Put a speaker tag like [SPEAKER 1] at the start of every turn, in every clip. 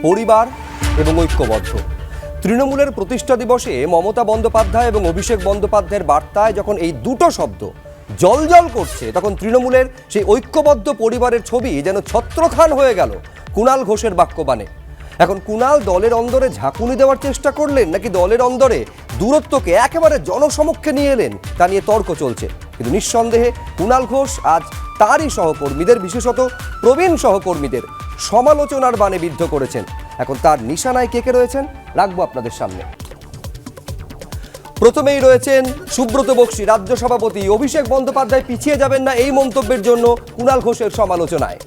[SPEAKER 1] পরিবার এবং ঐক্যবদ্ধ। তৃণমূলের প্রতিষ্ঠা দিবসে মমতা বন্দ্যোপাধ্যায় এবং অভিষেক বন্দ্যোপাধ্যায়ের বার্তায় যখন এই দুটো শব্দ জলজল করছে, তখন তৃণমূলের সেই ঐক্যবদ্ধ পরিবারের ছবি যেন ছত্রখান হয়ে গেল কুণাল ঘোষের বাক্যবাণে। এখন কুণাল দলের অন্দরে ঝাঁকুনি দেওয়ার চেষ্টা করলেন, নাকি দলের অন্দরে দূরত্বকে একেবারে জনসমক্ষে নিয়ে এলেন, তা নিয়ে তর্ক চলছে। কিন্তু নিঃসন্দেহে কুণাল ঘোষ আজ তারই সহকর্মীদের, বিশেষত প্রবীণ সহকর্মীদের সমালোচনার বাণে বিদ্ধ করেছেন। এখন তার নিশানায় কে কে রয়েছেন রাখবো আপনাদের সামনে। প্রথমেই রয়েছেন সুব্রত বক্সী, রাজ্য সভাপতি। অভিষেক বন্দ্যোপাধ্যায় পিছিয়ে যাবেন না এই মন্তব্যের জন্য কুণাল ঘোষের সমালোচনায়।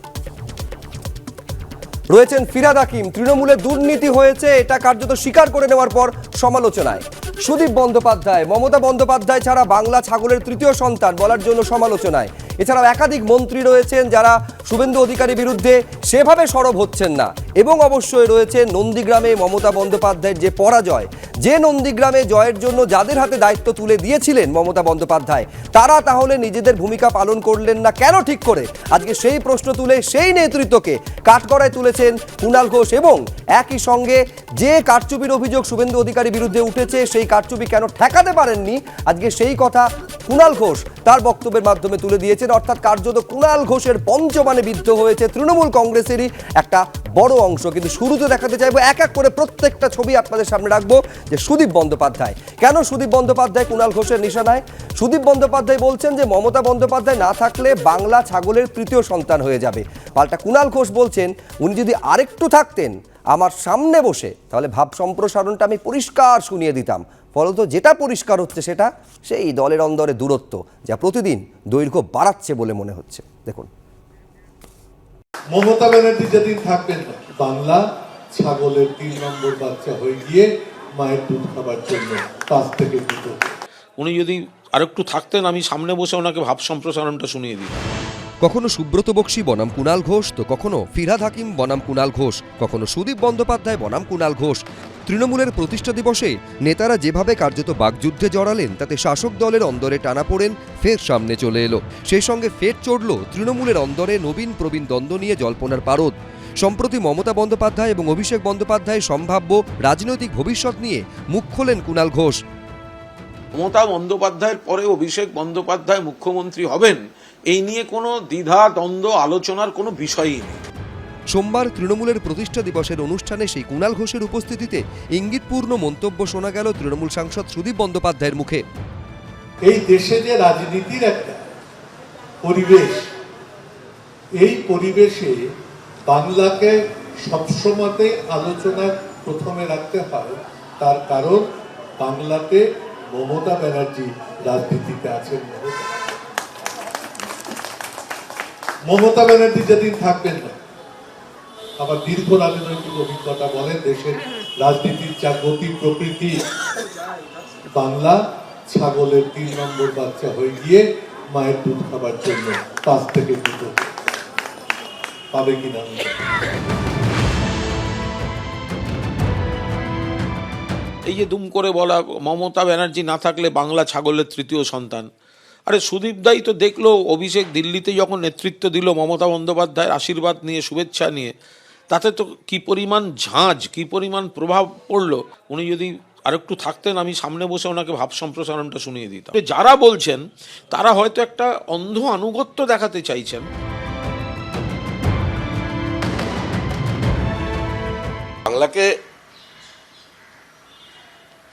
[SPEAKER 1] রয়েছেন ফিরহাদ হাকিম, তৃণমূলে দুর্নীতি হয়েছে এটা কার্যত স্বীকার করে নেওয়ার পর সমালোচনায়। সুদীপ বন্দ্যোপাধ্যায়, মমতা বন্দ্যোপাধ্যায় ছাড়া বাংলা ছাগলের তৃতীয় সন্তান বলার জন্য সমালোচনায়। এছাড়াও একাধিক মন্ত্রী রয়েছেন যারা শুভেন্দু অধিকারীর বিরুদ্ধে সেভাবে সরব হচ্ছেন না। এবং অবশ্যই রয়েছে নন্দীগ্রামে মমতা বন্দ্যোপাধ্যায়ের যে পরাজয়, যে নন্দীগ্রামে জয়ের জন্য যাদের হাতে দায়িত্ব তুলে দিয়েছিলেন মমতা বন্দ্যোপাধ্যায়, তারা তাহলে নিজেদের ভূমিকা পালন করলেন না কেন ঠিক করে? আজকে সেই প্রশ্ন তুলে সেই নেতৃত্বকে কাঠগড়ায় তুলেছেন কুণাল ঘোষ। এবং একই সঙ্গে যে কারচুপির অভিযোগ শুভেন্দু অধিকারীর বিরুদ্ধে উঠেছে, সেই কারচুপি কেন ঠেকাতে পারেননি, আজকে সেই কথা কুণাল ঘোষ তার বক্তব্যের মাধ্যমে তুলে দিয়েছেন। অর্থাৎ কার্যত কুণাল ঘোষের পঞ্চবাণে বিদ্ধ হয়েছে তৃণমূল কংগ্রেসেরই একটা বড় অংশ। কিন্তু শুরুতে দেখাতে চাইবো, এক এক করে প্রত্যেকটা ছবি আপনাদের সামনে রাখবো, যে সুদীপ বন্দ্যোপাধ্যায়। কেন সুদীপ বন্দ্যোপাধ্যায় কুণাল ঘোষের নিশানায়? সুদীপ বন্দ্যোপাধ্যায় বলছেন যে মমতা বন্দ্যোপাধ্যায় না থাকলে বাংলা ছাগলের তৃতীয় সন্তান হয়ে যাবে। পাল্টা কুণাল ঘোষ বলছেন উনি যদি আরেকটু থাকতেন আমার সামনে বসে, তাহলে ভাব সম্প্রসারণটা আমি পরিষ্কার শুনিয়ে দিতাম। ফলত যেটা পরিষ্কার হচ্ছে সেটা সেই দলের অন্দরে দূরত্ব, যা প্রতিদিন দৈর্ঘ্য বাড়াচ্ছে বলে মনে হচ্ছে। দেখুন,
[SPEAKER 2] মমতা ব্যানার্জি যেদিন থাকবেন না, বাংলা ছাগলের 3 নম্বর বাচ্চা হয়ে গিয়ে মায়ের দুধ খাবার জন্য কাছ থেকে দিত।
[SPEAKER 3] উনি যদি আরেকটু থাকতেন আমি সামনে বসে ওনাকে ভাব সম্প্রসারণটা শুনিয়ে দিতাম।
[SPEAKER 1] কখনো সুব্রত বক্সী বনাম কুণাল ঘোষ, তো কখনো ফিরহাদ হাকিম বনাম কুণাল ঘোষ, কখনো সুদীপ বন্দ্যোপাধ্যায় বনাম কুণাল ঘোষ। তৃণমূলের প্রতিষ্ঠা দিবসে নেতারা যেভাবে কার্যত বাকযুদ্ধে জড়ালেন, তাতে শাসক দলের অন্দরে টানাপোড়েন ফের সামনে চলে এলো। সেই সঙ্গে ফের চড়ল তৃণমূলের অন্দরে নবীন প্রবীণ দ্বন্দ্ব নিয়ে জল্পনার পারদ। সম্প্রতি মমতা বন্দ্যোপাধ্যায় এবং অভিষেক বন্দ্যোপাধ্যায়ের সম্ভাব্য রাজনৈতিক ভবিষ্যৎ নিয়ে মুখ খোলেন কুণাল ঘোষ।
[SPEAKER 3] মমতা বন্দ্যোপাধ্যায়ের পরে অভিষেক বন্দ্যোপাধ্যায় মুখ্যমন্ত্রী হবেন, এই নিয়ে কোনো দ্বিধা দ্বন্দ্ব আলোচনার কোনো বিষয়ই নেই।
[SPEAKER 1] সোমবার তৃণমূলের প্রতিষ্ঠা দিবসের অনুষ্ঠানে সেই কুণাল ঘোষের উপস্থিতিতে ইঙ্গিতপূর্ণ মন্তব্য শোনা গেল তৃণমূল সাংসদ সুদীপ বন্দ্যোপাধ্যায়ের মুখে।
[SPEAKER 2] এই দেশে যে রাজনীতির একটা পরিবেশ, এই পরিবেশে বাংলাকে সবসময় আলোচনার প্রথমে রাখতে হয়। তার কারণ বাংলাতে মমতা ব্যানার্জি রাজনীতিতে আছেন। মমতা ব্যানার্জি যেদিন থাকবেন না, আবার দীর্ঘ রাজনৈতিক অভিজ্ঞতা বলেন দেশের রাজনীতির যা গতি প্রকৃতি, বাংলা ছাগলের 3 নম্বর বাচ্চা হয়ে গিয়ে মায়ের দুধ খাবার জন্য কাছ থেকে দিত পাবে কিনা।
[SPEAKER 3] এই যে দুম করে বলা মমতা ব্যানার্জি না থাকলে বাংলা ছাগলের তৃতীয় সন্তান, আরে সুদীপ দাই তো দেখলো অভিষেক দিল্লিতে যখন নেতৃত্ব দিল মমতা বন্দ্যোপাধ্যায়ের আশীর্বাদ নিয়ে, শুভেচ্ছা নিয়ে, তাতে তো কি পরিমাণ ঝাঁজ, কি পরিমাণ প্রভাব পড়লো। উনি যদি আরেকটু থাকতেন আমি সামনে বসে ওনাকে ভাব সম্প্রসারণটা শুনিয়ে দিতাম। যারা বলছেন তারা হয়তো একটা অন্ধ আনুগত্য দেখাতে চাইছেন।
[SPEAKER 4] বাংলাকে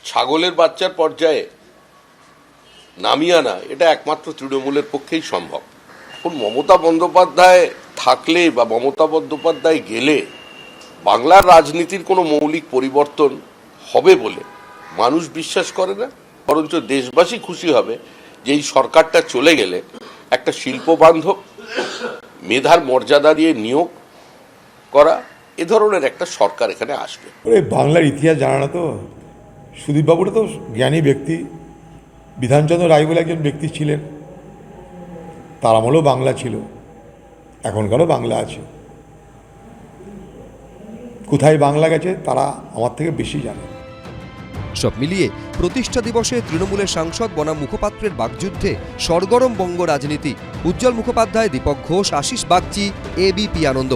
[SPEAKER 4] ছাগলের বাচ্চার পর্যায়ে নামিয়ে আনা, এটা একমাত্র তৃণমূলের পক্ষেই সম্ভব। এখন মমতা বন্দ্যোপাধ্যায় থাকলে বা মমতা বন্দ্যোপাধ্যায় গেলে বাংলার রাজনীতির কোনো মৌলিক পরিবর্তন হবে বলে মানুষ বিশ্বাস করে না। বরঞ্চ দেশবাসী খুশি হবে যে এই সরকারটা চলে গেলে একটা শিল্পবান্ধব, মেধার মর্যাদা দিয়ে নিয়োগ করা, এ ধরনের একটা সরকার এখানে আসবে।
[SPEAKER 5] বাংলার ইতিহাস জানা না তো। সুদীপবাবুরা তো জ্ঞানী ব্যক্তি, বিধানচন্দ্র রায় বলে একজন ব্যক্তি ছিলেন, তার আমলেও বাংলা ছিল, এখনকারও বাংলা আছে। কোথায় বাংলা গেছে তারা আমার থেকে বেশি জানে।
[SPEAKER 1] সব মিলিয়ে প্রতিষ্ঠা দিবসে তৃণমূলের সাংসদ বনাম মুখপাত্রের বাকযুদ্ধে সরগরম বঙ্গ রাজনীতি। উজ্জ্বল মুখোপাধ্যায়, দীপক ঘোষ, আশিস বাগচি, এবিপি আনন্দ।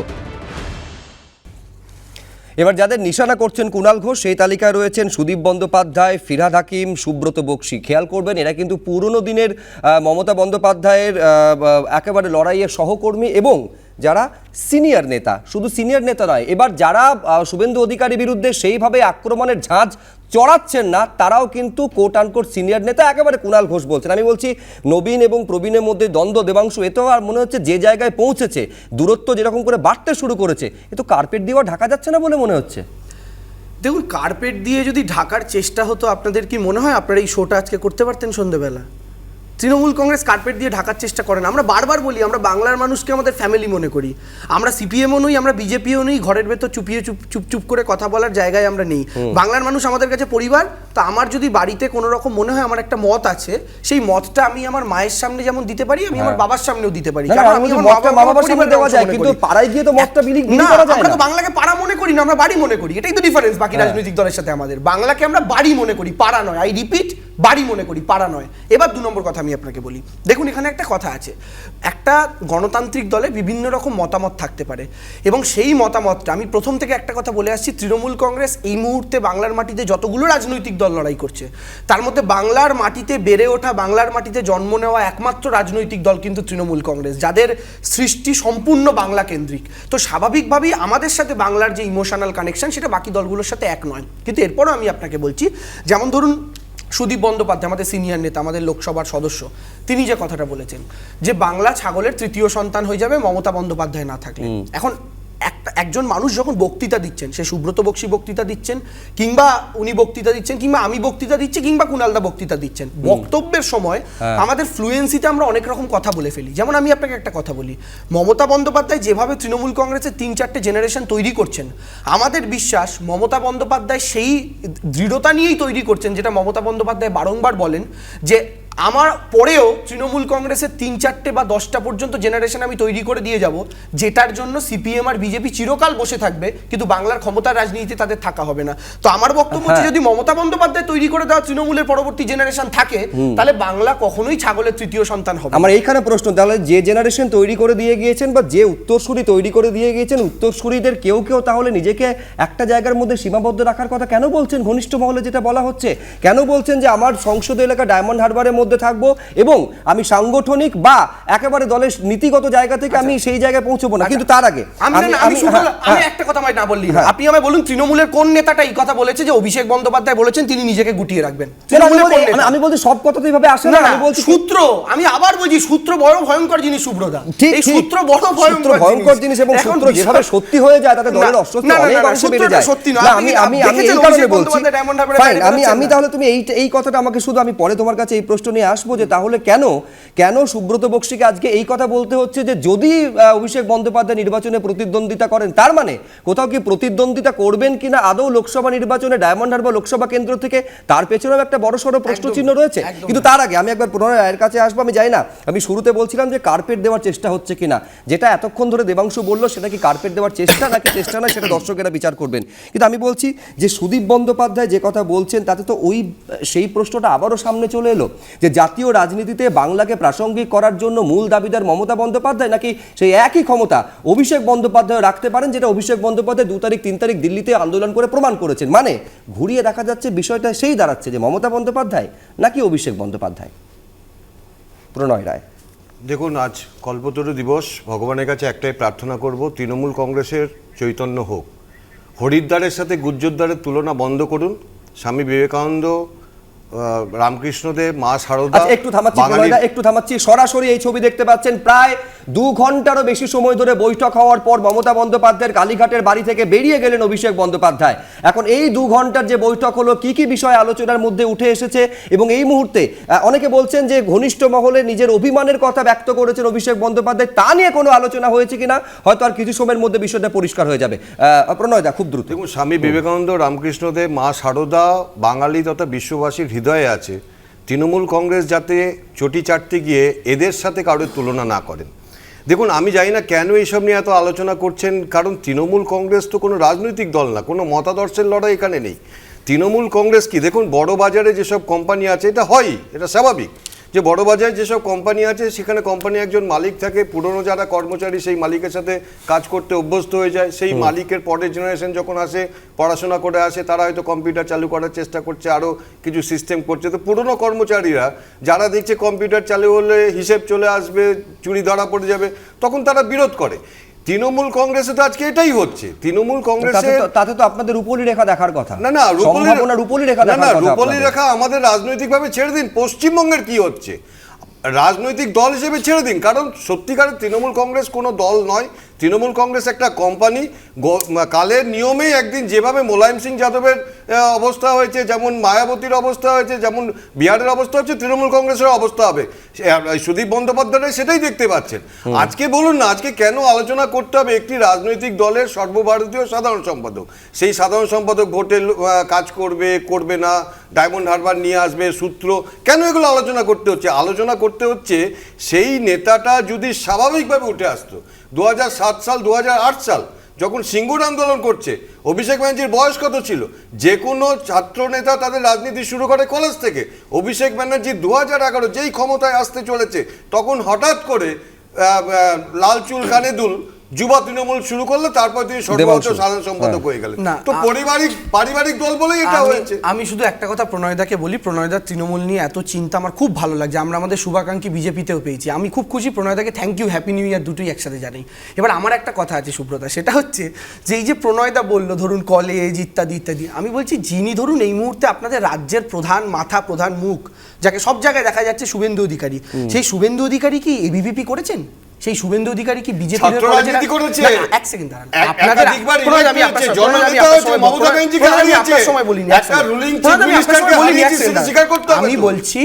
[SPEAKER 1] এবার যাদের নিশানা করছেন কুণাল ঘোষ সেই তালিকায় রয়েছেন সুদীপ বন্দ্যোপাধ্যায়, ফিরহাদ হাকিম, সুব্রত বক্সী। খেয়াল করবেন এরা কিন্তু পুরনো দিনের মমতা বন্দ্যোপাধ্যায়ের একেবারে লড়াইয়ের সহকর্মী এবং যারা সিনিয়র নেতা। শুধু সিনিয়র নেতা নয়, এবার যারা শুভেন্দু অধিকারীর বিরুদ্ধে সেইভাবে আক্রমণের ঝাঁজ চড়াচ্ছেন না তারাও কিন্তু কোট আনকোট সিনিয়র নেতা। একেবারে কুণাল ঘোষ বলছেন, আমি বলছি নবীন এবং প্রবীণের মধ্যে দ্বন্দ্ব দেবাংশু এ তো আর মনে হচ্ছে যে জায়গায় পৌঁছেছে, দূরত্ব যেরকম করে বাড়তে শুরু করেছে, এ তো কার্পেট দিয়েও ঢাকা যাচ্ছে না বলে মনে হচ্ছে।
[SPEAKER 6] দেখুন, কার্পেট দিয়ে যদি ঢাকার চেষ্টা হতো, আপনাদের কি মনে হয় আপনারা এই শোটা আজকে করতে পারতেন সন্ধ্যেবেলা? তৃণমূল কংগ্রেস কার্পেট দিয়ে ঢাকার চেষ্টা করে না। আমরা বারবার বলি আমরা বাংলার মানুষকে আমাদের ফ্যামিলি মনে করি। আমরা সিপিএমও নই, আমরা বিজেপিও নই, ঘরের ভেতর চুপ করে কথা বলার জায়গায় আমরা নেই। বাংলার মানুষ আমাদের কাছে পরিবার। তো আমার যদি বাড়িতে কোনো রকম মনে হয় আমার একটা মত আছে, সেই মতটা আমি আমার মায়ের সামনে যেমন দিতে পারি, আমি আমার বাবার সামনেও দিতে পারি।
[SPEAKER 1] কিন্তু পাড়ায় গিয়ে তো মতটা বিলি করা যায় না।
[SPEAKER 6] আমরা তো বাংলাকে পাড়া মনে করি না, আমরা বাড়ি মনে করি। এটাই তো ডিফারেন্স বাকি রাজনৈতিক দলের সাথে আমাদের। বাংলাকে আমরা বাড়ি মনে করি, পাড়া নয়। আই রিপিট, বাড়ি মনে করি, পাড়া নয়। এবার 2 নম্বর কথা আমি আপনাকে বলি। দেখুন, এখানে একটা কথা আছে, একটা গণতান্ত্রিক দলে বিভিন্ন রকম মতামত থাকতে পারে এবং সেই মতামতটা আমি প্রথম থেকে একটা কথা বলে আসছি, তৃণমূল কংগ্রেস এই মুহূর্তে বাংলার মাটিতে যতগুলো রাজনৈতিক দল লড়াই করছে তার মধ্যে বাংলার মাটিতে বেড়ে ওঠা, বাংলার মাটিতে জন্ম নেওয়া একমাত্র রাজনৈতিক দল কিন্তু তৃণমূল কংগ্রেস, যাদের সৃষ্টি সম্পূর্ণ বাংলা কেন্দ্রিক। তো স্বাভাবিকভাবেই আমাদের সাথে বাংলার যে ইমোশনাল কানেকশন সেটা বাকি দলগুলোর সাথে এক নয়। কিন্তু এরপরও আমি আপনাকে বলছি, যেমন ধরুন সুদীপ বন্দ্যোপাধ্যায় আমাদের সিনিয়র নেতা, আমাদের লোকসভার সদস্য, তিনি যে কথাটা বলেছেন যে বাংলা ছাগলের তৃতীয় সন্তান হয়ে যাবে মমতা বন্দ্যোপাধ্যায় না থাকলে। এখন একজন মানুষ যখন বক্তৃতা দিচ্ছেন, সে সুব্রত বক্সী বক্তৃতা দিচ্ছেন কিংবা উনি বক্তৃতা দিচ্ছেন কিংবা আমি বক্তৃতা দিচ্ছি কিংবা কুণালদা বক্তৃতা দিচ্ছেন, বক্তব্যের সময় আমাদের ফ্লুয়েন্সিতে আমরা অনেক রকম কথা বলে ফেলি। যেমন আমি আপনাকে একটা কথা বলি, মমতা বন্দ্যোপাধ্যায় যেভাবে তৃণমূল কংগ্রেসের 3-4টে জেনারেশন তৈরি করছেন, আমাদের বিশ্বাস মমতা বন্দ্যোপাধ্যায় সেই দৃঢ়তা নিয়েই তৈরি করছেন, যেটা মমতা বন্দ্যোপাধ্যায় বারংবার বলেন যে আমার পরেও তৃণমূল কংগ্রেসের 3-4টে বা 10টা পর্যন্ত জেনারেশন আমি তৈরি করে দিয়ে যাব, যেটার জন্য সিপিএম আর বিজেপি চিরকাল বসে থাকবে, কিন্তু বাংলার ক্ষমতার রাজনীতিতে তাদের থাকা হবে না। তো আমার বক্তব্য হচ্ছে, যদি মমতা বন্দ্যোপাধ্যায় তৈরি করে দেওয়া তৃণমূলের পরবর্তী জেনারেশন থাকে, তাহলে বাংলা কখনোই ছাগলের তৃতীয় সন্তান হবে।
[SPEAKER 1] আমার এইখানে প্রশ্ন, তাহলে যে জেনারেশন তৈরি করে দিয়ে গিয়েছেন বা যে উত্তরসূরি তৈরি করে দিয়ে গিয়েছেন, উত্তরসূরিদের কেউ কেউ তাহলে নিজেকে একটা জায়গার মধ্যে সীমাবদ্ধ রাখার কথা কেন বলছেন? ঘনিষ্ঠ মহলে যেটা বলা হচ্ছে, কেন বলছেন যে আমার সংসদীয় এলাকা ডায়মন্ড হারবারের মধ্যে থাকবো এবং আমি সাংগঠনিক বা একেবারে দলের নীতিগত জায়গা থেকে আমি সেই জায়গায় পৌঁছবো না? কিন্তু তার আগে
[SPEAKER 6] আমি একটা কথা না বললি, আপনি আমায় বলুন তৃণমূলের কোন নেতাটা এই কথা বলেছে যে অভিষেক বন্দ্যোপাধ্যায় বলেছেন তিনি নিজেকে গুটিয়ে রাখবেন?
[SPEAKER 1] আমি বলছি সব কথা তো এইভাবে আসে না। আমি বলছি
[SPEAKER 6] সূত্র, আমি আবার বলছি সূত্র বড় ভয়ঙ্কর জিনিস সুব্রতা। এই সূত্র বড় ভয়ঙ্কর জিনিস
[SPEAKER 1] এবং সূত্র যেভাবে সত্যি হয়ে যায় তাতে দলের অস্বস্তি অনেক অংশ বেড়ে যায়। আমি এই কারণে বলছি, আমি তাহলে তুমি এই কথাটা আমাকে শুধু, আমি পরে তোমার কাছে এই প্রশ্ন নিয়ে আসবো যে তাহলে কেন সুব্রত বক্সীকে আজকে এই কথা বলতে হচ্ছে যে যদি অভিষেক বন্দ্যোপাধ্যায় নির্বাচনে প্রতিদ্বন্দ্বিতা করেন, তার মানে কোথাও কি প্রতিদ্বন্দ্বিতা করবেন কিনা আদৌ লোকসভা নির্বাচনে ডায়মন্ড হারবার লোকসভা কেন্দ্র থেকে, তার পেছনেও একটা বড়সড় প্রশ্নচিহ্ন রয়েছে। কিন্তু তার আগে আমি একবার পুনরায় রায়ের কাছে আসবো। আমি জানি না, আমি শুরুতে বলছিলাম যে কার্পেট দেওয়ার চেষ্টা হচ্ছে কিনা, যেটা এতক্ষণ ধরে দেবাংশু বললো সেটা কি কার্পেট দেওয়ার চেষ্টা নাকি চেষ্টা নয়, সেটা দর্শকেরা বিচার করবেন। কিন্তু আমি বলছি যে সুদীপ বন্দ্যোপাধ্যায় যে কথা বলছেন তাতে তো সেই প্রশ্নটা আবারও সামনে চলে এলো যে জাতীয় রাজনীতিতে বাংলাকে প্রাসঙ্গিক করার জন্য মূল দাবিদার মমতা বন্দ্যোপাধ্যায় নাকি সেই একই ক্ষমতা অভিষেক বন্দ্যোপাধ্যায় রাখতে পারেন, যেটা অভিষেক বন্দ্যোপাধ্যায় 2 তারিখ 3 তারিখ দিল্লিতে আন্দোলন করে প্রমাণ করেছেন। মানে ঘুরিয়ে দেখা যাচ্ছে বিষয়টা সেই দাঁড়াচ্ছে যে মমতা বন্দ্যোপাধ্যায় নাকি অভিষেক বন্দ্যোপাধ্যায়। প্রণয় রায়,
[SPEAKER 7] দেখুন, আজ কল্পতরু দিবস, ভগবানের কাছে একটাই প্রার্থনা করব, তৃণমূল কংগ্রেসের চৈতন্য হোক। হরিদ্বারের সাথে গুজ্জরদ্বারের তুলনা বন্ধ করুন। স্বামী বিবেকানন্দ, রামকৃষ্ণদেব, মা শারদা,
[SPEAKER 1] একটু থামাচ্ছি। সরাসরি এই ছবি দেখতে পাচ্ছেন, প্রায় 2 ঘন্টারও বেশি সময় ধরে বৈঠক হওয়ার পর মমতা বন্দ্যোপাধ্যায়ের কালীঘাটের বাড়ি থেকে বেরিয়ে গেলেন অভিষেক বন্দ্যোপাধ্যায়। এখন এই 2 ঘন্টার যে বৈঠক হলো, কি কি বিষয় আলোচনার মধ্যে উঠে এসেছে এবং এই মুহূর্তে অনেকে বলছেন যে ঘনিষ্ঠ মহলে নিজের অভিমানের কথা ব্যক্ত করেছেন অভিষেক বন্দ্যোপাধ্যায়, তা নিয়ে কোনো আলোচনা হয়েছে কিনা হয়তো আর কিছু সময়ের মধ্যে বিষয়টা পরিষ্কার হয়ে যাবে। প্রণয় দা, খুব দ্রুত।
[SPEAKER 7] দেখুন, স্বামী বিবেকানন্দ, রামকৃষ্ণদেব, মা শারদা বাঙালি তথা বিশ্ববাসীর হৃদয়ে আছে। তৃণমূল কংগ্রেস যাতে চটি চাটতে গিয়ে এদের সাথে কারোর তুলনা না করেন। দেখুন, আমি জানি না কেন এইসব নিয়ে এত আলোচনা করছেন, কারণ তৃণমূল কংগ্রেস তো কোনো রাজনৈতিক দল না, কোনো মতাদর্শের লড়াই এখানে নেই। তৃণমূল কংগ্রেস কি, দেখুন বড় বাজারে যেসব কোম্পানি আছে, এটা হয়, এটা স্বাভাবিক যে বড়বাজারে যেসব কোম্পানি আছে সেখানে কোম্পানি একজন মালিক থাকে, পুরনো যারা কর্মচারী সেই মালিকের সাথে কাজ করতে অভ্যস্ত হয়ে যায়, সেই মালিকের পরের জেনারেশন যখন আসে, পড়াশোনা করে আসে, তারা হয়তো কম্পিউটার চালু করার চেষ্টা করছে, আরও কিছু সিস্টেম করছে। তো পুরনো কর্মচারীরা যারা দেখছে কম্পিউটার চালু হলে হিসেব চলে আসবে, চুরি ধরা পড়ে যাবে, তখন তারা বিরোধ করে। তৃণমূল কংগ্রেসে তো আজকে এটাই হচ্ছে। তৃণমূল কংগ্রেসে
[SPEAKER 1] তাতে তো আপনাদের রূপলী রেখা দেখার কথা।
[SPEAKER 7] না
[SPEAKER 1] রূপলী রেখা দেখার কথা।
[SPEAKER 7] রূপলী রেখা আমাদের রাজনৈতিকভাবে ছেড়ে দিন, পশ্চিমবঙ্গের কি হচ্ছে রাজনৈতিক দল হিসেবে ছেড়ে দিন, কারণ সত্যিকারের তৃণমূল কংগ্রেস কোনো দল নয়। তৃণমূল কংগ্রেস একটা কোম্পানি। কালের নিয়মেই একদিন যেভাবে মোলায়েম সিং যাদবের অবস্থা হয়েছে, যেমন মায়াবতীর অবস্থা হয়েছে, যেমন বিহারের অবস্থা হচ্ছে, তৃণমূল কংগ্রেসের অবস্থা হবে। সুদীপ বন্দ্যোপাধ্যায় সেটাই দেখতে পাচ্ছেন। আজকে বলুন না, আজকে কেন আলোচনা করতে হবে একটি রাজনৈতিক দলের সর্বভারতীয় সাধারণ সম্পাদক? সেই সাধারণ সম্পাদক ভোটে কাজ করবে, করবে না, ডায়মন্ড হারবার নিয়ে আসবে, সূত্র, কেন এগুলো আলোচনা করতে হচ্ছে? আলোচনা করতে হচ্ছে সেই নেতাটা যদি স্বাভাবিকভাবে উঠে আসতো। 2007 সাল 2008 সাল যখন সিঙ্গুর আন্দোলন করছে, অভিষেক ব্যানার্জির বয়স কত ছিল? যে কোনো ছাত্র নেতা তাদের রাজনীতি শুরু করে কলেজ থেকে। অভিষেক ব্যানার্জি 2011 যেই ক্ষমতায় আসতে চলেছে, তখন হঠাৎ করে লাল চুল কানে দুল যুবা তৃণমূল শুরু করলো, তারপর তিনি সর্বভারতীয় সাধারণ সম্পাদক হয়ে গেলেন। তো পারিবারিক দল বলেই এটা হয়েছে।
[SPEAKER 6] আমি শুধু একটা কথা প্রণয়দাকে বলি, প্রণয়দার তৃণমূল নিয়ে এত চিন্তা আমার খুব ভালো লাগছে। আমরা আমাদের শুভাকাঙ্ক্ষী বিজেপিতেও পেয়েছি, আমি খুব খুশি। প্রণয়দাকে thank you, happy new year দুটোই একসাথে জানাই। এবার আমার একটা কথা আছে সুব্রতা, সেটা হচ্ছে যে এই যে প্রণয়দা বললো ধরুন কলেজ ইত্যাদি ইত্যাদি, আমি বলছি যিনি ধরুন এই মুহূর্তে আপনাদের রাজ্যের প্রধান মাথা, প্রধান মুখ, যাকে সব জায়গায় দেখা যাচ্ছে, শুভেন্দু অধিকারী, সেই শুভেন্দু অধিকারী কি এবিভিপি করেছেন? সেই শুভেন্দু অধিকারী কি বিজেপি
[SPEAKER 7] করেছে?
[SPEAKER 6] এক সেকেন্ড দাঁড়ান, আপনাদের আমি বলছি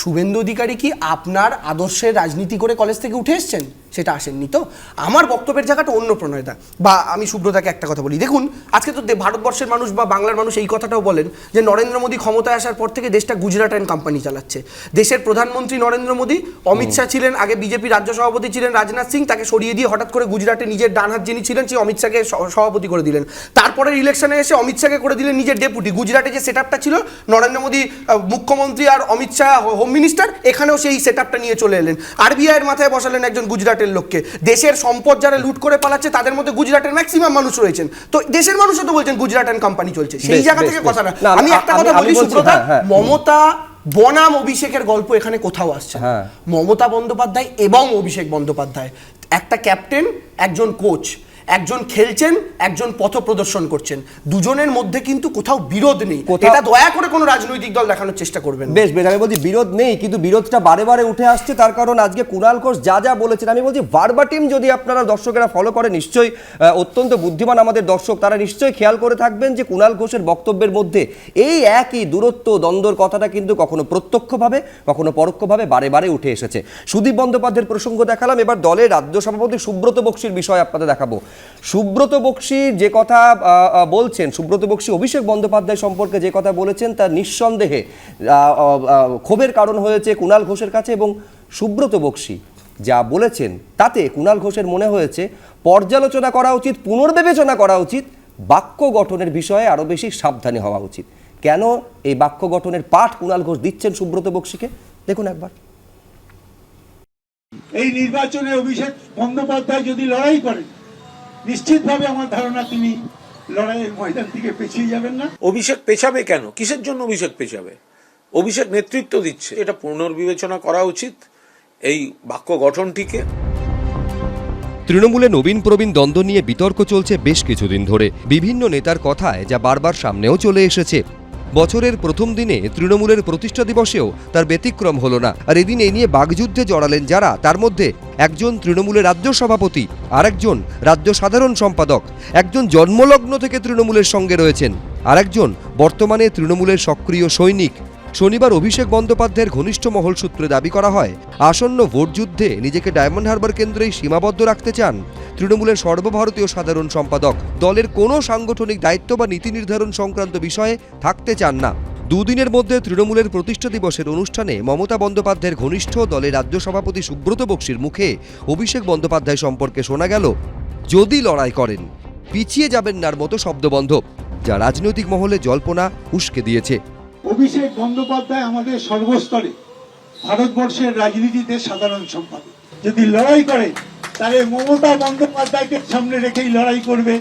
[SPEAKER 6] শুভেন্দু অধিকারী কি আপনার আদর্শের রাজনীতি করে কলেজ থেকে উঠে এসছেন? সেটা আসেননি তো। আমার বক্তব্যের জায়গাটা অন্য প্রণয়দা। বা আমি সুব্রতাকে একটা কথা বলি, দেখুন আজকে তো ভারতবর্ষের মানুষ বা বাংলার মানুষ এই কথাটাও বলেন যে নরেন্দ্র মোদী ক্ষমতায় আসার পর থেকে দেশটা গুজরাট অ্যান্ড কোম্পানি চালাচ্ছে। দেশের প্রধানমন্ত্রী নরেন্দ্র মোদী, অমিত শাহ ছিলেন আগে, বিজেপি রাজ্য সভাপতি ছিলেন রাজনাথ সিং, তাকে সরিয়ে দিয়ে হঠাৎ করে গুজরাটে নিজের ডান হাত যিনি ছিলেন সেই অমিত শাহকে সভাপতি করে দিলেন। তারপরে ইলেকশনে এসে অমিত শাহকে করে দিলেন নিজের ডেপুটি। গুজরাটে যে সেট আপটা ছিল, নরেন্দ্র মোদী মুখ্যমন্ত্রী আর অমিত শাহ হোম মিনিস্টার, এখানেও সেই সেট আপটা নিয়ে চলে এলেন। আরবিআইয়ের মাথায় বসালেন একজন গুজরাটের লোককে। দেশের সম্পদ যারা লুট করে পালাচ্ছে তাদের মধ্যে গুজরাটের ম্যাক্সিমাম মানুষ রয়েছেন। তো দেশের মানুষও তো বলছেন গুজরাট অ্যান্ড কোম্পানি চলছে, সেই জায়গা থেকে কথা না। আমি একটা কথা বলি সুব্রতা, মমতা বনাম অভিষেকের গল্প এখানে কোথাও আসছে। মমতা বন্দ্যোপাধ্যায় এবং অভিষেক বন্দ্যোপাধ্যায় একটা ক্যাপ্টেন, একজন কোচ, একজন খেলছেন, একজন পথ প্রদর্শন করছেন, দুজনের মধ্যে কিন্তু কোথাও বিরোধ নেই। এটা দয়া করে কোনো রাজনৈতিক দল দেখানোর চেষ্টা করবেন।
[SPEAKER 1] বেশ বেশ, আমি বলছি বিরোধ নেই, কিন্তু বিরোধটা বারে বারে উঠে আসছে। তার কারণ আজকে কুণাল ঘোষ যা যা বলেছেন, আমি বলছি ভার্বাটিম যদি আপনারা দর্শকেরা ফলো করে, নিশ্চয়ই অত্যন্ত বুদ্ধিমান আমাদের দর্শক, তারা নিশ্চয়ই খেয়াল করে থাকবেন যে কুণাল ঘোষের বক্তব্যের মধ্যে এই একই দূরত্ব দ্বন্দ্বর কথাটা কিন্তু কখনো প্রত্যক্ষভাবে কখনো পরোক্ষভাবে বারে বারে উঠে এসেছে। সুদীপ বন্দ্যোপাধ্যায়ের প্রসঙ্গ দেখালাম, এবার দলের রাজ্য সভাপতি সুব্রত বক্সির বিষয় আপনাদের দেখাবো। সুব্রত বক্সি যে কথা বলছেন, সুব্রত বক্সি অভিষেক বন্দ্যোপাধ্যায় সম্পর্কে যে কথা বলেছেন, তার নিঃসন্দেহে ক্ষোভের কারণ হয়েছে কুণাল ঘোষের কাছে। এবং সুব্রত বক্সি যা বলেছেন তাতে কুণাল ঘোষের মনে হয়েছে পর্যালোচনা করা উচিত, পুনর্বিবেচনা করা উচিত, বাক্য গঠনের বিষয়ে আরও বেশি সাবধানী হওয়া উচিত। কেন এই বাক্য গঠনের পাঠ কুণাল ঘোষ দিচ্ছেন সুব্রত বক্সিকে, দেখুন একবার।
[SPEAKER 8] এই নির্বাচনে অভিষেক বন্দ্যোপাধ্যায় যদি লড়াই করেন, নিশ্চিতভাবে আমার ধারণা তিনি লড়াইয়ের ময়দান থেকে পেছিয়ে যাবেন না।
[SPEAKER 3] অভিষেক পেছাবে কেন? কিসের জন্য অভিষেক পেছাবে? অভিষেক নেতৃত্ব দিচ্ছে, এটা পুনর্বিবেচনা করা উচিত এই বাক্য গঠনটিকে।
[SPEAKER 9] তৃণমূলে নবীন প্রবীণ দ্বন্দ্ব নিয়ে বিতর্ক চলছে বেশ কিছুদিন ধরে, বিভিন্ন নেতার কথায় যা বারবার সামনেও চলে এসেছে। বছরের প্রথম দিনে তৃণমূলের প্রতিষ্ঠা দিবসেও তার ব্যতিক্রম হলো না। আর এদিন এই নিয়ে বাগযুদ্ধে জড়ালেন যারা, তার মধ্যে একজন তৃণমূলের রাজ্য সভাপতি, আরেকজন রাজ্য সাধারণ সম্পাদক, একজন জন্মলগ্ন থেকে তৃণমূলের সঙ্গে রয়েছেন, আরেকজন বর্তমানে তৃণমূলের সক্রিয় সৈনিক। শনিবার অভিষেক বন্দ্যোপাধ্যায়ের ঘনিষ্ঠ মহল সূত্রে দাবি করা হয়, আসন্ন ভোট যুদ্ধে নিজেকে ডায়মন্ড হারবার কেন্দ্রেই সীমাবদ্ধ রাখতে চান তৃণমূলের সর্বভারতীয় সাধারণ সম্পাদক। দলের কোনো সাংগঠনিক দায়িত্ব বা নীতি নির্ধারণ সংক্রান্ত বিষয়ে থাকতে চান না। দুদিনের মধ্যে তৃণমূলের প্রতিষ্ঠা দিবসের অনুষ্ঠানে মমতা বন্দ্যোপাধ্যায়ের ঘনিষ্ঠ দলের রাজ্য সভাপতি সুব্রত বক্সির মুখে অভিষেক বন্দ্যোপাধ্যায় সম্পর্কে শোনা গেল, যদি লড়াই করেন পিছিয়ে যাবেন নার মতো শব্দবন্ধ, যা রাজনৈতিক মহলে জল্পনা উস্কে দিয়েছে।
[SPEAKER 8] অভিষেক বন্দ্যোপাধ্যায় আমাদের সর্বস্তরে ভারতবর্ষের রাজনীতিতে সাধারণ সম্পাদক। যদি লড়াই করে তাহলে মমতা বন্দ্যোপাধ্যায়কে সামনে রেখেই লড়াই করবে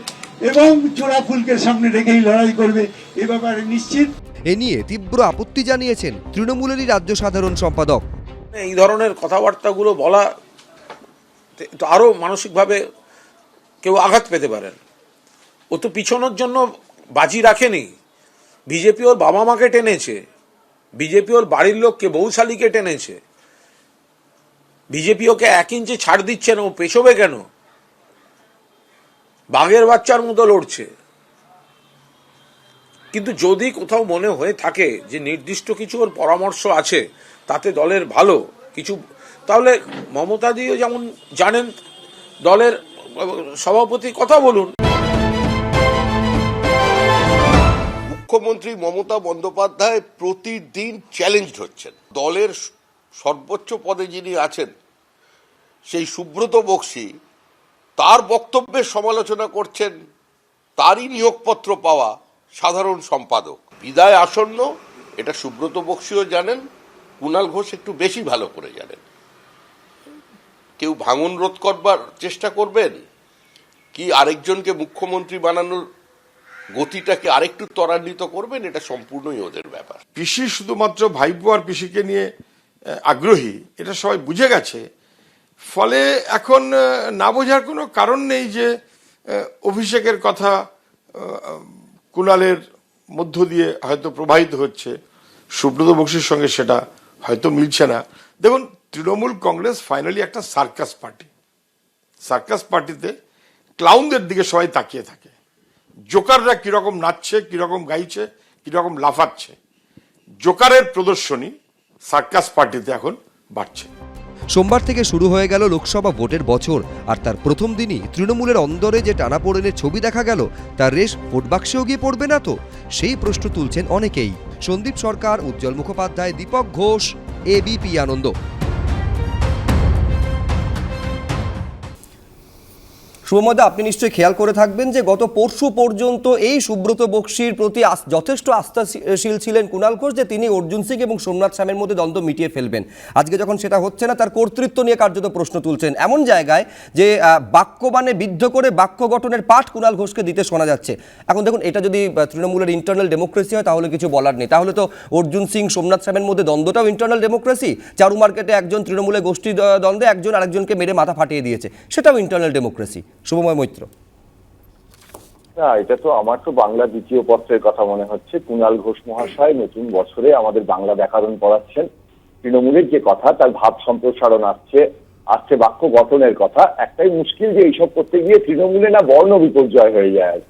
[SPEAKER 8] এবং জোড়া ফুলকে সামনে রেখেই লড়াই করবে, এ ব্যাপারে নিশ্চিত।
[SPEAKER 9] এ নিয়ে তীব্র আপত্তি জানিয়েছেন তৃণমূলেরই রাজ্য সাধারণ সম্পাদক।
[SPEAKER 3] এই ধরনের কথাবার্তাগুলো বলা তো আরও মানসিকভাবে কেউ আঘাত পেতে পারেন। ও তো পিছনের জন্য বাজি রাখেনি, বিজেপি ওর বাবা মাকে টেনেছে, বিজেপি ওর বাড়ির লোককে বৌশালীকে টেনেছে, বিজেপি ওকে 1 ইঞ্চি ছাড় দিচ্ছে না, ও পেছবে কেন? বাঘের বাচ্চার মতো লড়ছে। কিন্তু যদি কোথাও মনে হয়ে থাকে যে নির্দিষ্ট কিছু ওর পরামর্শ আছে তাতে দলের ভালো কিছু, তাহলে মমতাদিও যেমন জানেন, দলের সভাপতি কথা বলুন।
[SPEAKER 4] মুখ্যমন্ত্রী মমতা বন্দ্যোপাধ্যায় প্রতিদিন চ্যালেঞ্জড হচ্ছেন। দলের সর্বোচ্চ পদে যিনি আছেন সেই সুব্রত বক্সী তার বক্তব্যের সমালোচনা করছেন, তারই নিয়োগপত্র পাওয়া সাধারণ সম্পাদক। বিদায় আসন্ন, এটা সুব্রত বক্সীও জানেন, কুণাল ঘোষ একটু বেশি ভালো করে জানেন। কেউ ভাঙন রোধ করবার চেষ্টা করবেন কি আরেকজনকে মুখ্যমন্ত্রী বানানোর গতিটাকে আরেকটু ত্বরান্বিত করবেন, এটা সম্পূর্ণই ওদের ব্যাপার।
[SPEAKER 10] পিসি শুধুমাত্র ভাইপো আর পিসিকে নিয়ে আগ্রহী, এটা সবাই বুঝে গেছে। ফলে এখন না বোঝার কোনো কারণ নেই যে অভিষেকের কথা কুণালের মধ্য দিয়ে হয়তো প্রবাহিত হচ্ছে, সুব্রত বক্সীর সঙ্গে সেটা হয়তো মিলছে না। দেখুন, তৃণমূল কংগ্রেস ফাইনালি একটা সার্কাস পার্টি। সার্কাস পার্টিতে ক্লাউনদের দিকে সবাই তাকিয়ে থাকে, জোকাররা কিরকম নাচছে, কিরকম গাইছে, কিরকম লাফাচ্ছে। জোকারের প্রদর্শনী সার্কাস পার্টিতে এখন বাড়ছে।
[SPEAKER 9] সোমবার থেকে শুরু হয়ে গেল লোকসভা ভোটের বছর, আর তার প্রথম দিনই তৃণমূলের অন্দরে যে টানাপোড়েনের ছবি দেখা গেল তার রেশ ভোট বাক্সেও গিয়ে পড়বে না তো? সেই প্রশ্ন তুলছেন অনেকেই। সন্দীপ সরকার, উজ্জ্বল মুখোপাধ্যায়, দীপক ঘোষ, এবিপি আনন্দ।
[SPEAKER 1] শুভমদা, আপনি নিশ্চয়ই খেয়াল করে থাকবেন যে গত পরশু পর্যন্ত এই সুব্রত বক্সীর প্রতি যথেষ্ট আস্থাশীল ছিলেন কুণাল ঘোষ, যে তিনি অর্জুন সিং এবং সোমনাথ শ্যামের মধ্যে দ্বন্দ্ব মিটিয়ে ফেলবেন। আজকে যখন সেটা হচ্ছে না, তার কর্তৃত্ব নিয়ে কার্যত প্রশ্ন তুলছেন, এমন জায়গায় যে বাক্যবাণে বিদ্ধ করে বাক্য গঠনের পাঠ কুণাল ঘোষকে দিতে শোনা যাচ্ছে। এখন দেখুন, এটা যদি তৃণমূলের ইন্টারনাল ডেমোক্রেসি হয় তাহলে কিছু বলার নেই, তাহলে তো অর্জুন সিং সোমনাথ শ্যামের মধ্যে দ্বন্দ্বটাও ইন্টারনাল ডেমোক্রেসি। চারু মার্কেটে একজন তৃণমূলের গোষ্ঠী দ্বন্দ্বে একজন আরেকজনকে মেরে মাথা ফাটিয়ে দিয়েছে, সেটাও ইন্টারনাল ডেমোক্রেসি। শুভময় মৈত্র।
[SPEAKER 11] না, এটা তো আমার তো বাংলা দ্বিতীয় পত্রের কথা মনে হচ্ছে। কুণাল ঘোষ মহাশয় নতুন বছরে আমাদের বাংলা ব্যাকরণ পড়াচ্ছেন। তৃণমূলের যে কথা, তার ভাব সম্প্রসারণ আসছে বাক্য গঠনের কথা। একটাই মুশকিল যে এইসব করতে গিয়ে তৃণমূলে না বর্ণ বিপর্যয় হয়ে যায়।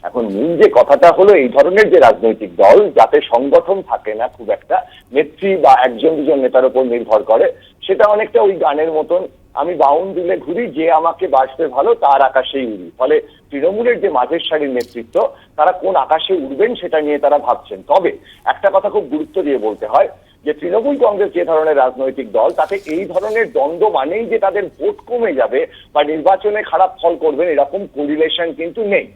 [SPEAKER 11] এখন মূল যে কথাটা হলো, এই ধরনের যে রাজনৈতিক দল যাতে সংগঠন থাকে না খুব একটা, নেত্রী বা একজন দুজন নেতার উপর নির্ভর করে, সেটা অনেকটা ওই গানের মতন, আমি বাউন দিলে ঘুরি, যে আমাকে বাসবে ভালো তার আকাশেই উড়ি। ফলে তৃণমূলের যে মাঝের সারির নেতৃত্ব, তারা কোন আকাশে উড়বেন সেটা নিয়ে তারা ভাবছেন। তবে একটা কথা খুব গুরুত্ব দিয়ে বলতে হয় যে তৃণমূল কংগ্রেস যে ধরনের রাজনৈতিক দল, তাতে এই ধরনের দ্বন্দ্ব মানেই যে তাদের ভোট কমে যাবে বা নির্বাচনে খারাপ ফল করবেন এরকম কোরিলেশন কিন্তু নেই।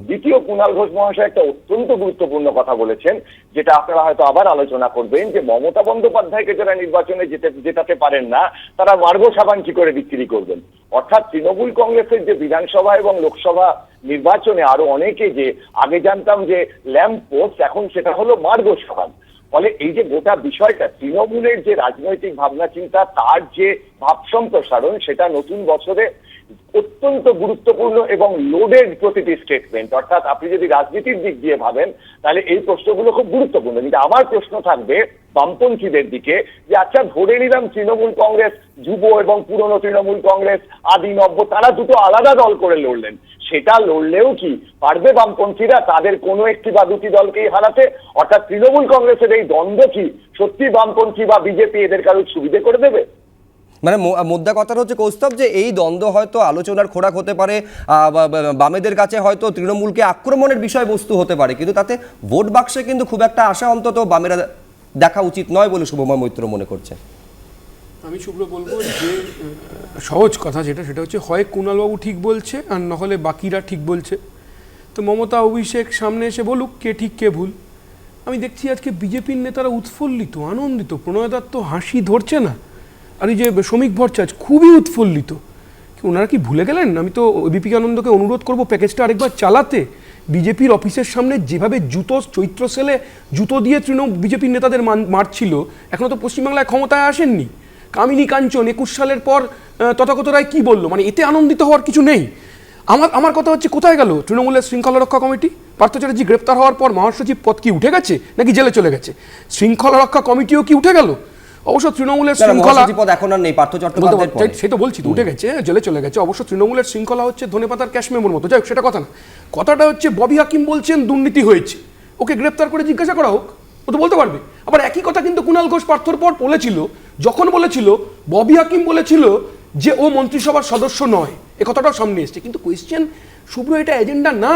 [SPEAKER 11] দ্বিতীয়, কুণাল ঘোষ মহাশয় একটা অত্যন্ত গুরুত্বপূর্ণ কথা বলেছেন, যেটা আপনারা হয়তো আবার আলোচনা করবেন, যে মমতা বন্দ্যোপাধ্যায়কে যারা নির্বাচনে জেতাতে পারেন না, তারা মার্গ সাবান কি করে বিক্রি করবেন। অর্থাৎ তৃণমূল কংগ্রেসের যে বিধানসভা এবং লোকসভা নির্বাচনে আরো অনেকে যে আগে জানতাম যে ল্যাম্প পোস্ট, এখন সেটা হলো মার্গ সাবান। ফলে এই যে গোটা বিষয়টা, তৃণমূলের যে রাজনৈতিক ভাবনা চিন্তা, তার যে ভাব সম্প্রসারণ, সেটা নতুন বছরে অত্যন্ত গুরুত্বপূর্ণ এবং লোডেড প্রতিটি স্টেটমেন্ট। অর্থাৎ আপনি যদি রাজনীতির দিক দিয়ে ভাবেন তাহলে এই প্রশ্নগুলো খুব গুরুত্বপূর্ণ। কিন্তু আমার প্রশ্ন থাকবে বামপন্থীদের দিকে, যে আচ্ছা ধরে নিলাম তৃণমূল কংগ্রেস, যুব এবং পুরনো তৃণমূল কংগ্রেস, আদি নব্য, তারা দুটো আলাদা দল করে লড়লেন, সেটা লড়লেও কি পারবে বামপন্থীরা তাদের কোনো একটি বা দুটি দলকেই হারাতে? অর্থাৎ তৃণমূল কংগ্রেসের এই দ্বন্দ্ব কি সত্যি বামপন্থী বা বিজেপি এদের কারোর সুবিধে করে দেবে?
[SPEAKER 1] মানে মোদ্দা কথাটা হচ্ছে কৌস্তব, যে এই দ্বন্দ্ব হয়তো আলোচনার খোরাক হতে পারে, বামেদের কাছে হয়তো তৃণমূলকে আক্রমণের বিষয়বস্তু হতে পারে, কিন্তু তাতে ভোট বাক্সে কিন্তু খুব একটা আশা অন্তত বামেরা দেখা উচিত নয় বলে শুভময় মৈত্র মনে করছে।
[SPEAKER 12] আমি শুভ্র বলবো যে সহজ কথা সেটা হচ্ছে, হয় কুণালবাবু ঠিক বলছে আর নাহলে বাকিরা ঠিক বলছে। তো মমতা অভিষেক সামনে এসে বলুক কে ঠিক কে ভুল। আমি দেখছি আজকে বিজেপির নেতারা উৎফুল্লিত, আনন্দিত। প্রণয় দত্ত হাসি ধরছে না, আর এই যে শ্রমিক ভট্টাচার্য খুবই উৎফুল্লিত। ওনারা কি ভুলে গেলেন? আমি তো বিপি আনন্দকে অনুরোধ করব প্যাকেজটা আরেকবার চালাতে। বিজেপির অফিসের সামনে যেভাবে চৈত্র সেলে জুতো দিয়ে বিজেপির নেতাদের মারছিল, এখনো তো পশ্চিমবাংলায় ক্ষমতায় আসেননি। কামিনী কাঞ্চন 21 সালের পর তথাগত রায় কি বললো, মানে এতে আনন্দিত হওয়ার কিছু নেই। আমার কথা হচ্ছে, কোথায় গেল তৃণমূলের শৃঙ্খলা রক্ষা কমিটি? পার্থ চ্যাটার্জি গ্রেপ্তার হওয়ার পর মহাসচিব পদ কি উঠে গেছে নাকি জেলে চলে গেছে? শৃঙ্খলা রক্ষা কমিটিও কি উঠে গেল? অবশ্য তৃণমূলের শৃঙ্খলা
[SPEAKER 1] এখন আর নেই, পার্থ চট্টোপাধ্যায়ের পরে।
[SPEAKER 12] সেই তো বলছি, উঠে গেছে, জেলে চলে গেছে। অবশ্য তৃণমূলের শৃঙ্খলা হচ্ছে ধনেপাতার ক্যাশ মেমোর মতো। যাই হোক, সেটা কথা না। কথাটা হচ্ছে ববি হাকিম বলছেন দুর্নীতি হয়েছে, ওকে গ্রেপ্তার করে জিজ্ঞাসা করা হোক, ও তো বলতে পারবে। আবার একই কথা কিন্তু কুণাল ঘোষ পার্থর পর বলেছিল, যখন বলেছিল ববি হাকিম বলেছিল যে ও মন্ত্রিসভার সদস্য নয়, এ কথাটাও সামনে এসছে। কিন্তু কোয়েশ্চেন শুভ্র, এটা এজেন্ডা না।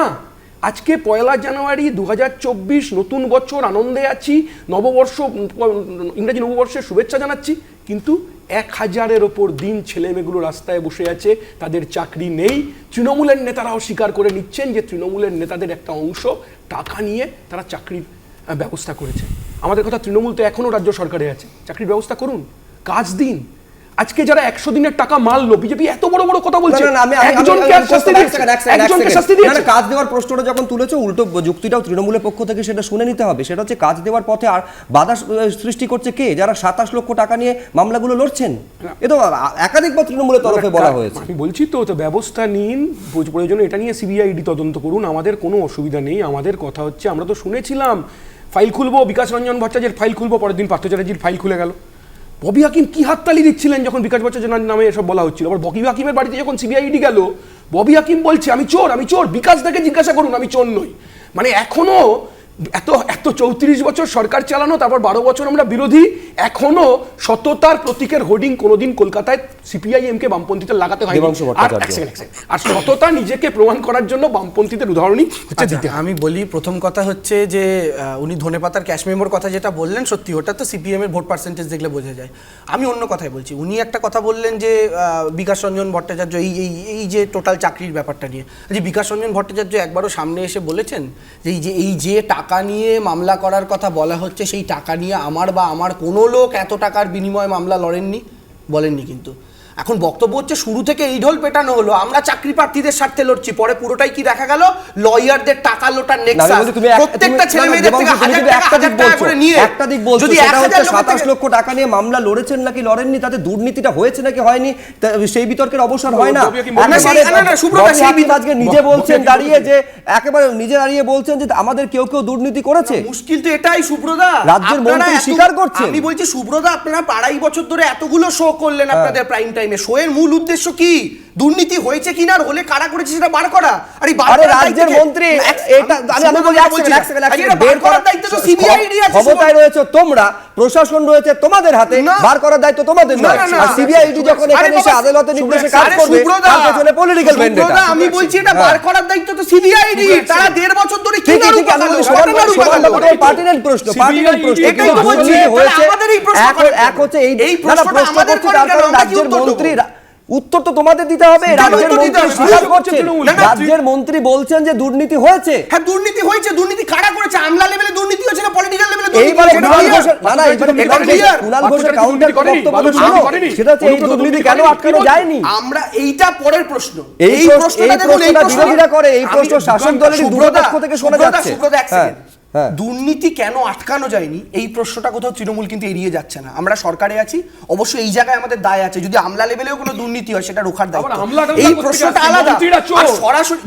[SPEAKER 12] আজকে 1 জানুয়ারি 2024, নতুন বছর, আনন্দে আছি, নববর্ষ, ইংরেজি নববর্ষের শুভেচ্ছা জানাচ্ছি, কিন্তু 1000-এর ওপর দিন ছেলেমেয়েগুলো রাস্তায় বসে আছে, তাদের চাকরি নেই। তৃণমূলের নেতারাও স্বীকার করে নিচ্ছেন যে তৃণমূলের নেতাদের একটা অংশ টাকা নিয়ে তারা চাকরির ব্যবস্থা করেছে। আমাদের কথা, তৃণমূল তো এখনও রাজ্য সরকারে আছে, চাকরির ব্যবস্থা করুন, কাজ দিন। আজকে যারা 100 দিনের টাকা মারলো, বিজেপি এত বড় বড় কথা বলছে,
[SPEAKER 1] কাজ দেওয়ার প্রশ্নটা যখন তুলেছো, উল্টো যুক্তিটাও তৃণমূলের পক্ষ থেকে সেটা শুনে নিতে হবে। সেটা হচ্ছে, কাজ দেওয়ার পথে আর বাধা সৃষ্টি করছে কে? যারা 27 লক্ষ টাকা নিয়ে মামলাগুলো লড়ছেন। এ তো একাধিকবার তৃণমূলের তরফে বলা হয়েছে।
[SPEAKER 12] আমি বলছি তো ব্যবস্থা নিন, প্রয়োজনে এটা নিয়ে সিবিআইডি তদন্ত করুন, আমাদের কোনো অসুবিধা নেই। আমাদের কথা হচ্ছে, আমরা তো শুনেছিলাম ফাইল খুলবো, বিকাশ রঞ্জন ভট্টাচার্যের ফাইল খুলবো, পরের দিন পার্থ চ্যাটার্জির ফাইল খুলে গেল। ববি হাকিম কি হাততালি দিচ্ছিলেন যখন বিকাশ ভট্টাচার্যের নামে এসব বলা হচ্ছিল। আবার ববি হাকিমের বাড়িতে যখন সিবিআইডি গেল, ববি হাকিম বলছে আমি চোর, আমি চোর, বিকাশ থেকে জিজ্ঞাসা করুন, আমি চোর নই। মানে এখনো এত 34 বছর সরকার চালানো, তারপর 12 বছর আমরা বিরোধী, এখনো সততার প্রতীকের হোর্ডিং কোনোদিন কলকাতায় সিপিআইএমকে বামপন্থীদের লাগাতে হয়। আর সততা নিজেকে প্রমাণ করার জন্য বামপন্থীদের উদাহরণই হচ্ছে দিতে।
[SPEAKER 6] আমি বলি, প্রথম কথা হচ্ছে যে উনি ধনেপাতার ক্যাশ মেমোর কথা যেটা বললেন, সত্যি ওটা তো সিপিএম এর ভোট পার্সেন্টেজ দেখলে বোঝা যায়। আমি অন্য কথাই বলছি। উনি একটা কথা বললেন যে বিকাশ রঞ্জন ভট্টাচার্য এই যে টোটাল চাকরির ব্যাপারটা নিয়ে, যে বিকাশ রঞ্জন ভট্টাচার্য একবারও সামনে এসে বলেছেন যে এই যে টাকা নিয়ে মামলা করার কথা বলা হচ্ছে, সেই টাকা নিয়ে আমার কোনো লোক এত টাকার বিনিময়ে মামলা লড়েননি, বলেননি। কিন্তু এখন বক্তব্য হচ্ছে, শুরু থেকে এই ঢোল পেটানো হলো আমরা চাকরি প্রার্থীদের স্বার্থে লড়ছি, পরে পুরোটাই কি দেখা গেল, লয়ারদের টাকা লোটার নেক্সাস। প্রত্যেকটা ছেলে মেয়েদের থেকে 1000 টাকা করে নিয়ে,
[SPEAKER 1] একটা দিক বলছো, সেটা হচ্ছে 27 লক্ষ টাকা নিয়ে মামলা লড়েছেন নাকি লড়েননি, তাতে দুর্নীতিটা হয়েছে নাকি হয়নি, সেই বিতর্কের অবসর হয় না। আজকে নিজে বলছেন দাঁড়িয়ে, যে একেবারে নিজে দাঁড়িয়ে বলছেন যে আমাদের কেউ দুর্নীতি করেছে।
[SPEAKER 6] মুশকিল তো এটাই সুব্রদা,
[SPEAKER 1] রাজ্যের মন্ত্রী স্বীকার করছেন।
[SPEAKER 6] আমি বলছি সুব্রদা, আপনারা 2.5 বছর ধরে এতগুলো শো করলেন, আপনাদের প্রাইম শো এর মূল উদ্দেশ্য কি? দুর্নীতি হয়েছে কিনা, হলে কারা করেছে সেটা বার করা। আরে রাজ্যের মন্ত্রী, এটা আমি বলি, বের করার দায়িত্ব তো সিবিআইডি আছে, ক্ষমতায় রয়েছে তোমরা, প্রশাসন রয়েছে তোমাদের হাতে, বার করার দায়িত্ব তোমাদের নয়। আর সিবিআইডি যখন এখানে এসে আদালতের নির্দেশে কাজ করবে, তার পেছনে পলিটিক্যাল ভেন্ডেটা। আমি বলছি, এটা বার করার দায়িত্ব তো সিবিআইডি। তারা 1.5 বছর ধরে কি নাড়ু পাকালো,
[SPEAKER 1] পার্টিনেন্ট প্রশ্ন,
[SPEAKER 6] এটাই তো বলছি, আমাদের এই প্রশ্ন,
[SPEAKER 1] এক হচ্ছে এই প্রশ্নটা আমাদের রাজ্যের মন্ত্রী, উত্তর তো তোমাদের দিতে হবে। রাজ্যের মন্ত্রী স্বীকার করছেন, রাজ্যের মন্ত্রী বলছেন যে দুর্নীতি হয়েছে।
[SPEAKER 6] হ্যাঁ, দুর্নীতি হয়েছে। দুর্নীতি কারা করেছে? আমলা লেভেলে দুর্নীতি হয়েছে না পলিটিক্যাল লেভেলে?
[SPEAKER 1] এইবারে কুণাল ঘোষের কাউন্টার বক্তব্য শুনো, সেটা হচ্ছে এই দুর্নীতি কেন আটকানো যায়নি।
[SPEAKER 6] আমরা এইটা পরের প্রশ্ন,
[SPEAKER 1] এই প্রশ্নটা বিরোধীরা করে, এই প্রশ্ন শাসক দলের দুরপক্ষ থেকে শোনা যাচ্ছে।
[SPEAKER 6] দুর্নীতি কেন আটকানো যায়নি, এই প্রশ্নটা কোথাও তৃণমূল কিন্তু এড়িয়ে যাচ্ছে না। আমরা সরকারে আছি, অবশ্যই এই জায়গায় আমাদের দায় আছে। যদি আমলা লেভেলেও কোনো দুর্নীতি হয়, সেটা রোখার দায়িত্ব, এই প্রশ্নটা আলাদা। আর সরাসরি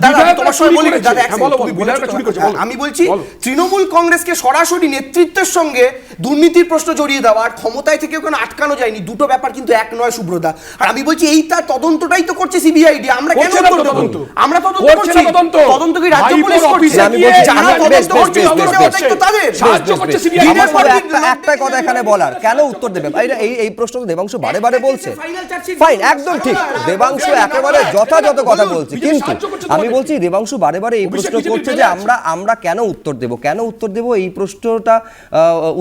[SPEAKER 6] আমি বলছি, তৃণমূল কংগ্রেসকে সরাসরি নেতৃত্বের সঙ্গে দুর্নীতির প্রশ্ন জড়িয়ে দেওয়া আর ক্ষমতায় থেকে কোনো আটকানো যায়নি, দুটো ব্যাপার কিন্তু এক নয় সুব্রতা। আর আমি বলছি, এইটা তদন্তটাই তো করছে সিবিআইডি। আমরা কেন তদন্ত? আমরা তদন্ত করছি, তদন্ত কি রাজ্য পুলিশ করছে? যারা তদন্ত করছে
[SPEAKER 1] একটা কথা এখানে বলার, কেন উত্তর দেবে এই প্রশ্ন তো দেবাংশু বারে বারে বলছে। ফাইন, একদম ঠিক, দেবাংশু একেবারে যথাযথ কথা বলছে। কিন্তু আমি বলছি, দেবাংশু বারে বারে এই প্রশ্ন করছে যে আমরা কেন উত্তর দেব, কেন উত্তর দেব, এই প্রশ্নটা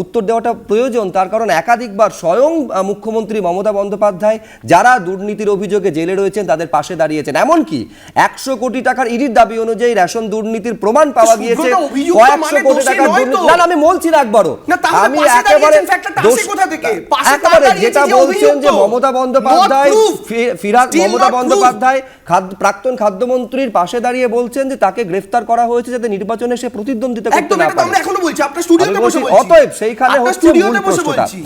[SPEAKER 1] উত্তর দেওয়াটা প্রয়োজন। তার কারণ একাধিকবার স্বয়ং মুখ্যমন্ত্রী মমতা বন্দ্যোপাধ্যায় যারা দুর্নীতির অভিযোগে জেলে রয়েছেন তাদের পাশে দাঁড়িয়েছেন। এমনকি 100 কোটি টাকার ইডির দাবি অনুযায়ী রেশন দুর্নীতির প্রমাণ পাওয়া গিয়েছে, কয়েকশো কোটি পাশে
[SPEAKER 6] পাশে
[SPEAKER 1] থাকার
[SPEAKER 6] নয় তো।
[SPEAKER 1] দুর্নীতি, না না, আমি বলছি না একবারও,
[SPEAKER 6] না, তাহলে
[SPEAKER 1] আমি
[SPEAKER 6] পাশে
[SPEAKER 1] একেবারে
[SPEAKER 6] দাঁড়িয়েছেন ফ্যাক্টরটা আসে কোথা থেকে? পাশে
[SPEAKER 1] একেবারে
[SPEAKER 6] দাঁড়িয়েছে
[SPEAKER 1] যেটা
[SPEAKER 6] যে
[SPEAKER 1] বলছেন যে
[SPEAKER 6] অভিযুক্ত।
[SPEAKER 1] Mamata Bandyopadhyay
[SPEAKER 6] Not proof.
[SPEAKER 1] Firhad
[SPEAKER 6] Still
[SPEAKER 1] Mamata
[SPEAKER 6] not proof.
[SPEAKER 1] Bandyopadhyay প্রাক্তন খাদ্যমন্ত্রীর পাশে দাঁড়িয়ে বলছেন যে তাকে গ্রেফতার করা হয়েছে যাতে নির্বাচনে সে প্রতিদ্বন্দ্বিতা করতে
[SPEAKER 6] একদম,
[SPEAKER 1] না
[SPEAKER 6] এটা তো আমরা
[SPEAKER 1] পারে।
[SPEAKER 6] এখনো বলছি, আপনার স্টুডিওতে
[SPEAKER 1] আমি
[SPEAKER 6] বসে
[SPEAKER 1] বলছি,
[SPEAKER 6] বলছি।
[SPEAKER 1] অতএব সেইখানে
[SPEAKER 6] আপনার
[SPEAKER 1] হচ্ছে
[SPEAKER 6] স্টুডিওতে
[SPEAKER 1] মূল
[SPEAKER 6] বসে
[SPEAKER 1] প্রশ্নটা।
[SPEAKER 6] বলছি।